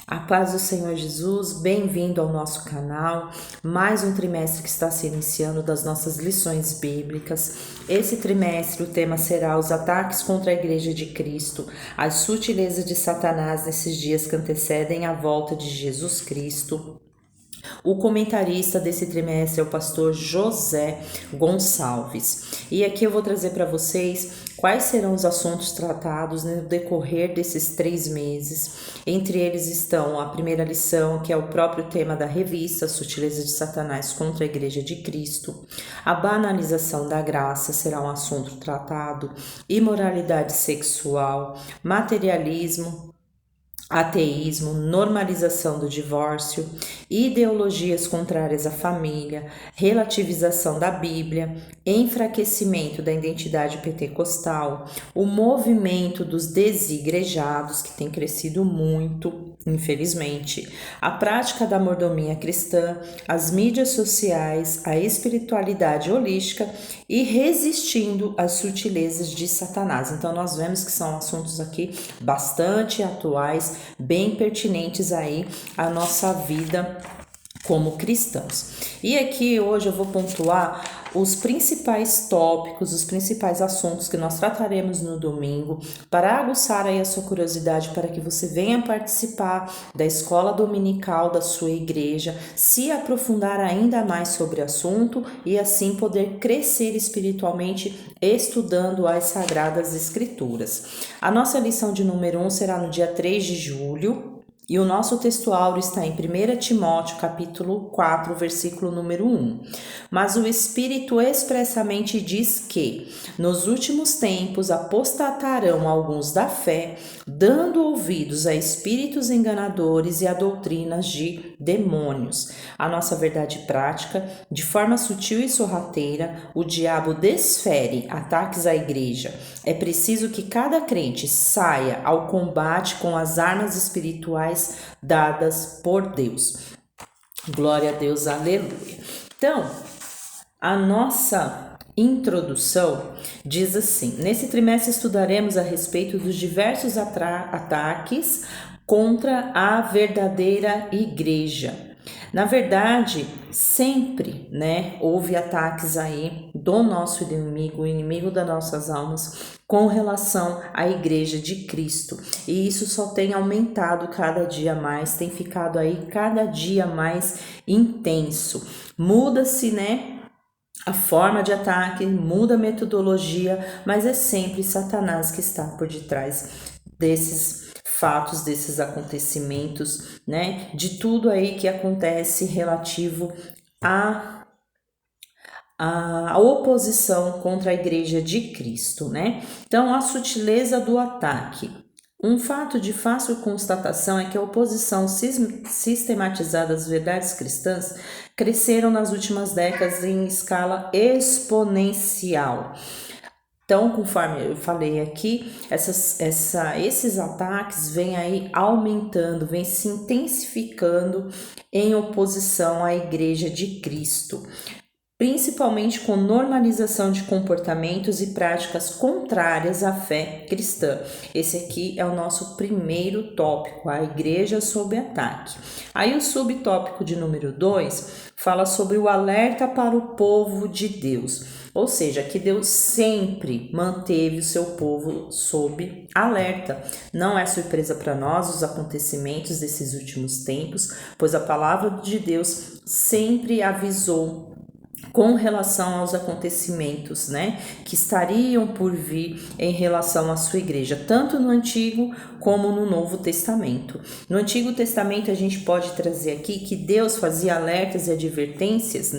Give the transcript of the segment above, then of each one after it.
A paz do Senhor Jesus, bem-vindo ao nosso canal. Mais um trimestre que está se iniciando das nossas lições bíblicas. Esse trimestre o tema será os ataques contra a Igreja de Cristo, as sutilezas de Satanás nesses dias que antecedem a volta de Jesus Cristo. O comentarista desse trimestre é o pastor José Gonçalves. E aqui eu vou trazer para vocês quais serão os assuntos tratados no decorrer desses 3 meses. Entre eles estão a primeira lição, que é o próprio tema da revista, Sutileza de Satanás contra a Igreja de Cristo. A banalização da graça será um assunto tratado. Imoralidade sexual, materialismo, ateísmo, normalização do divórcio, ideologias contrárias à família, relativização da Bíblia, enfraquecimento da identidade pentecostal, o movimento dos desigrejados, que tem crescido muito, infelizmente, a prática da mordomia cristã, as mídias sociais, a espiritualidade holística e resistindo às sutilezas de Satanás. Então nós vemos que são assuntos aqui bastante atuais, bem pertinentes aí à nossa vida como cristãos. E aqui hoje eu vou pontuar os principais tópicos, os principais assuntos que nós trataremos no domingo, para aguçar aí a sua curiosidade, para que você venha participar da escola dominical da sua igreja, se aprofundar ainda mais sobre o assunto e assim poder crescer espiritualmente estudando as Sagradas Escrituras. A nossa lição de número 1 será no dia 3 de julho. E o nosso texto áureo está em 1 Timóteo, capítulo 4, versículo número 1. Mas o Espírito expressamente diz que, nos últimos tempos, apostatarão alguns da fé, dando ouvidos a espíritos enganadores e a doutrinas de demônios. A nossa verdade prática, de forma sutil e sorrateira, o diabo desfere ataques à igreja. É preciso que cada crente saia ao combate com as armas espirituais dadas por Deus. Glória a Deus, aleluia. Então, a nossa introdução diz assim: nesse trimestre estudaremos a respeito dos diversos ataques contra a verdadeira igreja. Na verdade, sempre, houve ataques aí do nosso inimigo, o inimigo das nossas almas, com relação à Igreja de Cristo. E isso só tem aumentado cada dia mais, tem ficado aí cada dia mais intenso. Muda-se, a forma de ataque, muda a metodologia, mas é sempre Satanás que está por detrás desses fatos, desses acontecimentos, de tudo aí que acontece relativo à oposição contra a Igreja de Cristo, Então, a sutileza do ataque. Um fato de fácil constatação é que a oposição sistematizada às verdades cristãs cresceram nas últimas décadas em escala exponencial. Então, conforme eu falei aqui, esses ataques vêm aí aumentando, vêm se intensificando em oposição à Igreja de Cristo, principalmente com normalização de comportamentos e práticas contrárias à fé cristã. Esse aqui é o nosso primeiro tópico, a igreja sob ataque. Aí o subtópico de número 2 fala sobre o alerta para o povo de Deus. Ou seja, que Deus sempre manteve o seu povo sob alerta. Não é surpresa para nós os acontecimentos desses últimos tempos, pois a palavra de Deus sempre avisou com relação aos acontecimentos, que estariam por vir em relação à sua igreja, tanto no Antigo como no Novo Testamento. No Antigo Testamento a gente pode trazer aqui que Deus fazia alertas e advertências,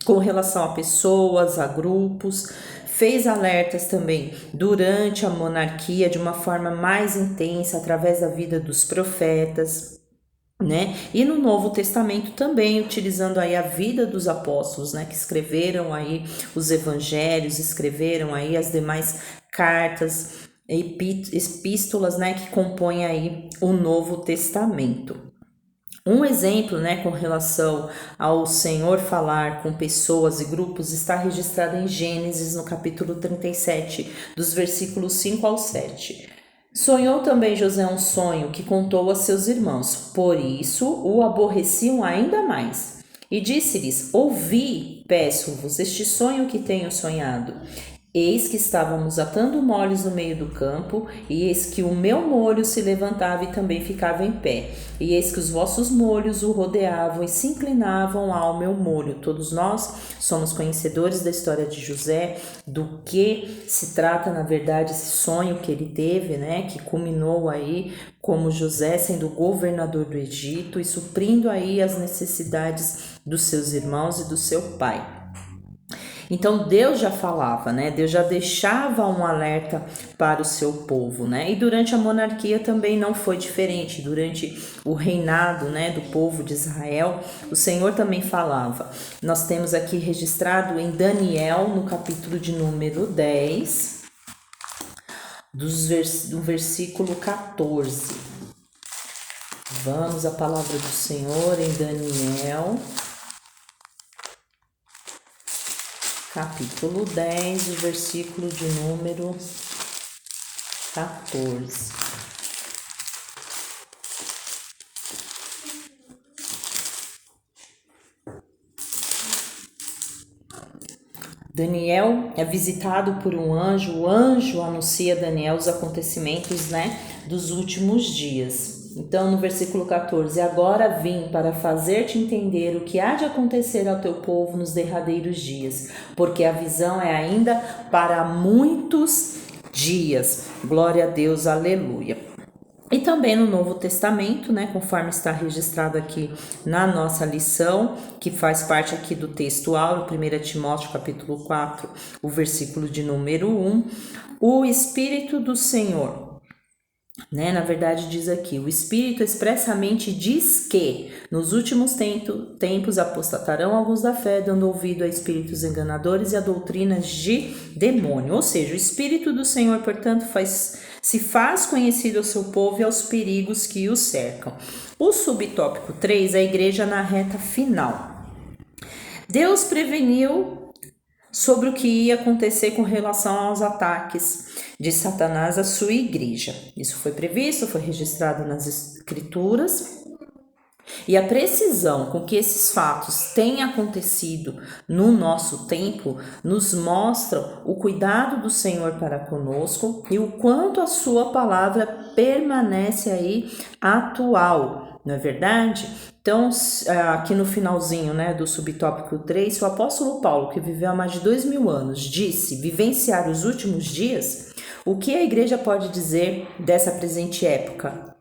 com relação a pessoas, a grupos, fez alertas também durante a monarquia de uma forma mais intensa através da vida dos profetas, E no Novo Testamento também, utilizando aí a vida dos apóstolos, que escreveram aí os evangelhos, escreveram aí as demais cartas, epístolas, que compõem aí o Novo Testamento. Um exemplo, com relação ao Senhor falar com pessoas e grupos está registrado em Gênesis, no capítulo 37, dos versículos 5 ao 7. Sonhou também José um sonho que contou a seus irmãos, por isso o aborreciam ainda mais. E disse-lhes: Ouvi, peço-vos, este sonho que tenho sonhado. Eis que estávamos atando molhos no meio do campo, e eis que o meu molho se levantava e também ficava em pé. E eis que os vossos molhos o rodeavam e se inclinavam ao meu molho. Todos nós somos conhecedores da história de José, do que se trata, na verdade, esse sonho que ele teve, né? Que culminou aí como José sendo governador do Egito e suprindo aí as necessidades dos seus irmãos e do seu pai. Então Deus já falava, né? Deus já deixava um alerta para o seu povo, né? E durante a monarquia também não foi diferente. Durante o reinado, né, do povo de Israel, o Senhor também falava. Nós temos aqui registrado em Daniel, no capítulo de número 10, do versículo 14. Vamos à palavra do Senhor em Daniel, capítulo 10, o versículo de número 14. Daniel é visitado por um anjo, o anjo anuncia a Daniel os acontecimentos, né, dos últimos dias. Então, no versículo 14, agora vim para fazer-te entender o que há de acontecer ao teu povo nos derradeiros dias, porque a visão é ainda para muitos dias. Glória a Deus, aleluia. E também no Novo Testamento, né, conforme está registrado aqui na nossa lição, que faz parte aqui do texto áureo, 1 Timóteo capítulo 4, o versículo de número 1, o Espírito do Senhor, né, na verdade diz aqui, o Espírito expressamente diz que nos últimos tempos apostatarão alguns da fé, dando ouvido a espíritos enganadores e a doutrinas de demônio. Ou seja, o Espírito do Senhor, portanto, se faz conhecido ao seu povo e aos perigos que o cercam. O subtópico 3, a igreja na reta final. Deus preveniu sobre o que ia acontecer com relação aos ataques de Satanás à sua igreja. Isso foi previsto, foi registrado nas Escrituras. E a precisão com que esses fatos têm acontecido no nosso tempo nos mostra o cuidado do Senhor para conosco e o quanto a sua palavra permanece aí atual, não é verdade? Então, aqui no finalzinho, né, do subtópico 3, o apóstolo Paulo, que viveu há mais de 2000 anos, disse vivenciar os últimos dias, o que a igreja pode dizer dessa presente época?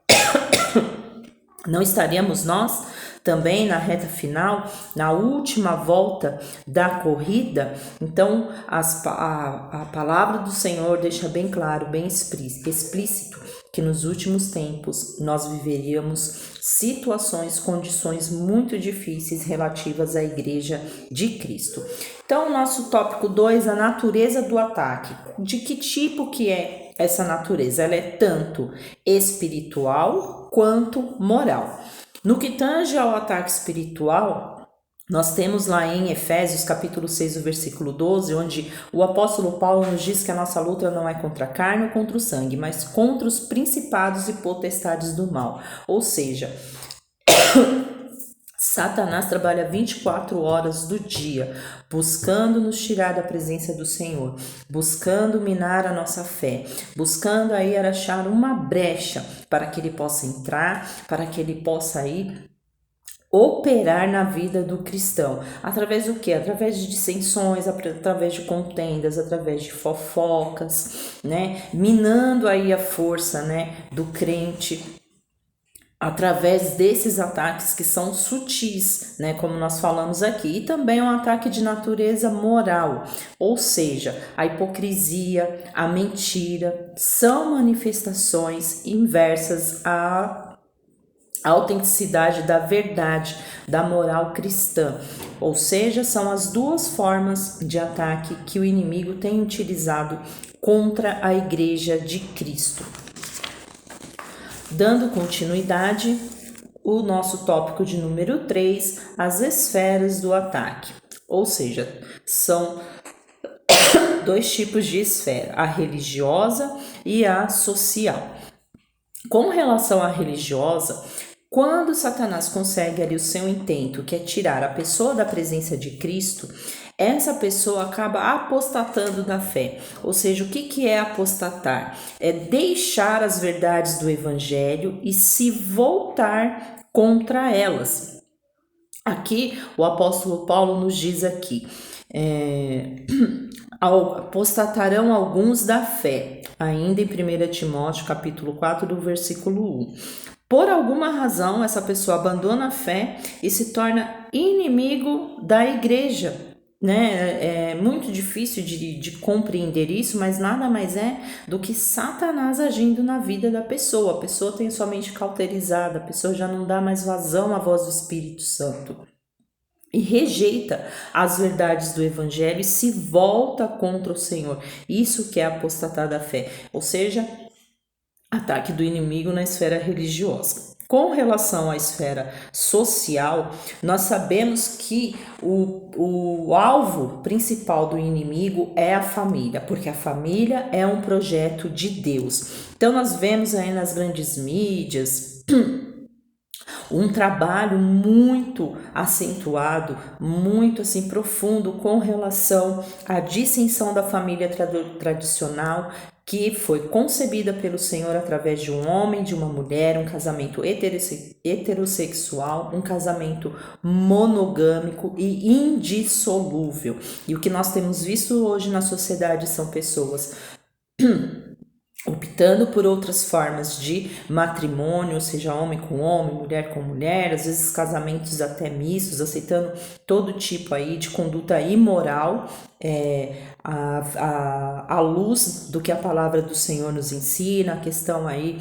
Não estaríamos nós também na reta final, na última volta da corrida? Então, a palavra do Senhor deixa bem claro, bem explícito, que nos últimos tempos nós viveríamos situações, condições muito difíceis relativas à Igreja de Cristo. Então, nosso tópico 2, a natureza do ataque. De que tipo que é essa natureza? Ela é tanto espiritual quanto moral. No que tange ao ataque espiritual, nós temos lá em Efésios capítulo 6, o versículo 12, onde o apóstolo Paulo nos diz que a nossa luta não é contra a carne ou contra o sangue, mas contra os principados e potestades do mal. Ou seja, Satanás trabalha 24 horas do dia, buscando nos tirar da presença do Senhor, buscando minar a nossa fé, buscando aí achar uma brecha para que ele possa entrar, para que ele possa aí operar na vida do cristão. Através do quê? Através de dissensões, através de contendas, através de fofocas, né? Minando aí a força, né, do crente, através desses ataques que são sutis, né, como nós falamos aqui, e também um ataque de natureza moral, ou seja, a hipocrisia, a mentira, são manifestações inversas à autenticidade da verdade, da moral cristã, ou seja, são as duas formas de ataque que o inimigo tem utilizado contra a Igreja de Cristo. Dando continuidade, o nosso tópico de número 3, as esferas do ataque. Ou seja, são dois tipos de esfera, a religiosa e a social. Com relação à religiosa, quando Satanás consegue ali o seu intento, que é tirar a pessoa da presença de Cristo, essa pessoa acaba apostatando da fé. Ou seja, o que é apostatar? É deixar as verdades do evangelho e se voltar contra elas. Aqui o apóstolo Paulo nos diz aqui, apostatarão alguns da fé, ainda em 1 Timóteo capítulo 4 do versículo 1. Por alguma razão, essa pessoa abandona a fé e se torna inimigo da igreja, né? É muito difícil de compreender isso, mas nada mais é do que Satanás agindo na vida da pessoa. A pessoa tem sua mente cauterizada, a pessoa já não dá mais vazão à voz do Espírito Santo e rejeita as verdades do evangelho e se volta contra o Senhor. Isso que é apostatar da fé, ou seja, ataque do inimigo na esfera religiosa. Com relação à esfera social, nós sabemos que o alvo principal do inimigo é a família, porque a família é um projeto de Deus. Então nós vemos aí nas grandes mídias um trabalho muito acentuado, muito assim profundo com relação à dissensão da família tradicional, que foi concebida pelo Senhor através de um homem, de uma mulher, um casamento heterossexual, um casamento monogâmico e indissolúvel. E o que nós temos visto hoje na sociedade são pessoas optando por outras formas de matrimônio, seja homem com homem, mulher com mulher, às vezes casamentos até mistos, aceitando todo tipo aí de conduta imoral, à luz do que a palavra do Senhor nos ensina, a questão aí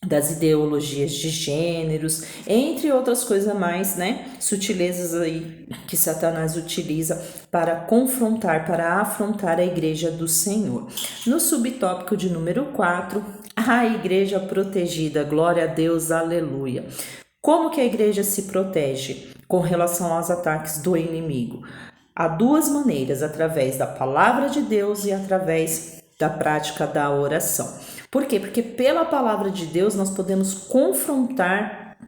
das ideologias de gêneros, entre outras coisas mais, né, sutilezas aí que Satanás utiliza para confrontar, para afrontar a igreja do Senhor. No subtópico de número 4, a igreja protegida, glória a Deus, aleluia. Como que a igreja se protege com relação aos ataques do inimigo? Há duas maneiras, através da palavra de Deus e através da prática da oração. Por quê? Porque pela palavra de Deus nós podemos confrontar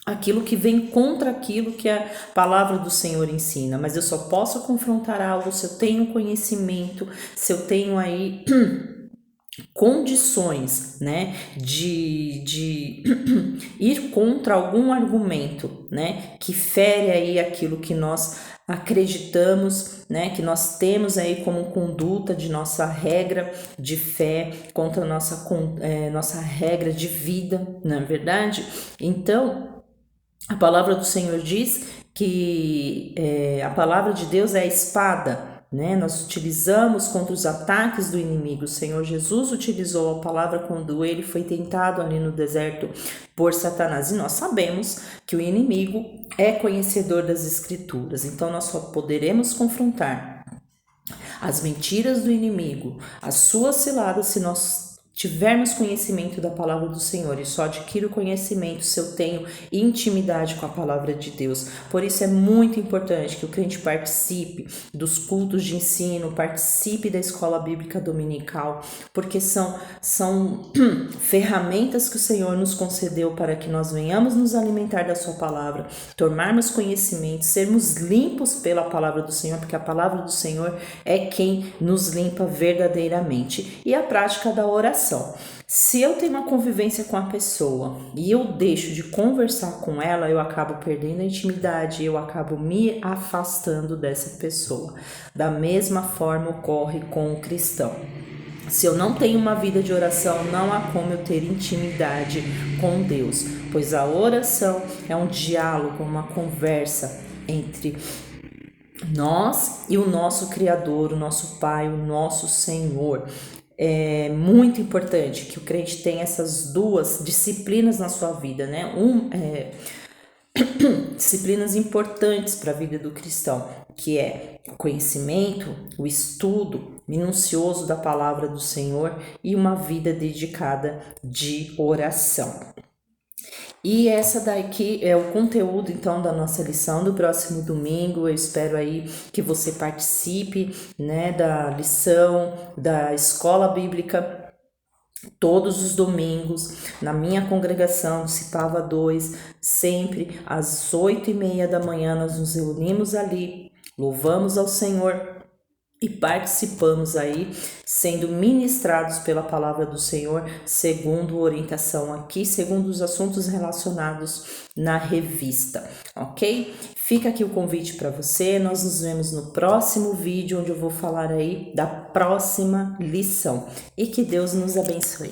aquilo que vem contra aquilo que a palavra do Senhor ensina, mas eu só posso confrontar algo se eu tenho conhecimento, se eu tenho aí condições, né, de ir contra algum argumento, né, que fere aí aquilo que nós acreditamos, né, que nós temos aí como conduta de nossa regra de fé, contra nossa regra de vida, não é verdade? Então, a palavra do Senhor diz que a palavra de Deus é a espada, né? Nós utilizamos contra os ataques do inimigo. O Senhor Jesus utilizou a palavra quando ele foi tentado ali no deserto por Satanás. E nós sabemos que o inimigo é conhecedor das Escrituras. Então nós só poderemos confrontar as mentiras do inimigo, as suas ciladas, se nós tivermos conhecimento da palavra do Senhor. E só adquiro conhecimento se eu tenho intimidade com a palavra de Deus. Por isso é muito importante que o crente participe dos cultos de ensino, participe da escola bíblica dominical, porque são ferramentas que o Senhor nos concedeu para que nós venhamos nos alimentar da sua palavra, tomarmos conhecimento, sermos limpos pela palavra do Senhor, porque a palavra do Senhor é quem nos limpa verdadeiramente. E a prática da oração. Se eu tenho uma convivência com a pessoa e eu deixo de conversar com ela, eu acabo perdendo a intimidade, eu acabo me afastando dessa pessoa. Da mesma forma ocorre com o cristão. Se eu não tenho uma vida de oração, não há como eu ter intimidade com Deus, pois a oração é um diálogo, uma conversa entre nós e o nosso Criador, o nosso Pai, o nosso Senhor. É muito importante que o crente tenha essas duas disciplinas na sua vida, né? Disciplinas importantes para a vida do cristão, que é o conhecimento, o estudo minucioso da palavra do Senhor e uma vida dedicada de oração. E essa daqui é o conteúdo então da nossa lição do próximo domingo. Eu espero aí que você participe, né, da lição da escola bíblica Todos os domingos, na minha congregação, Cipava 2, sempre às 8h30 da manhã, nós nos reunimos ali, louvamos ao Senhor e participamos aí, sendo ministrados pela palavra do Senhor, segundo orientação aqui, segundo os assuntos relacionados na revista, ok? Fica aqui o convite para você, nós nos vemos no próximo vídeo, onde eu vou falar aí da próxima lição. E que Deus nos abençoe.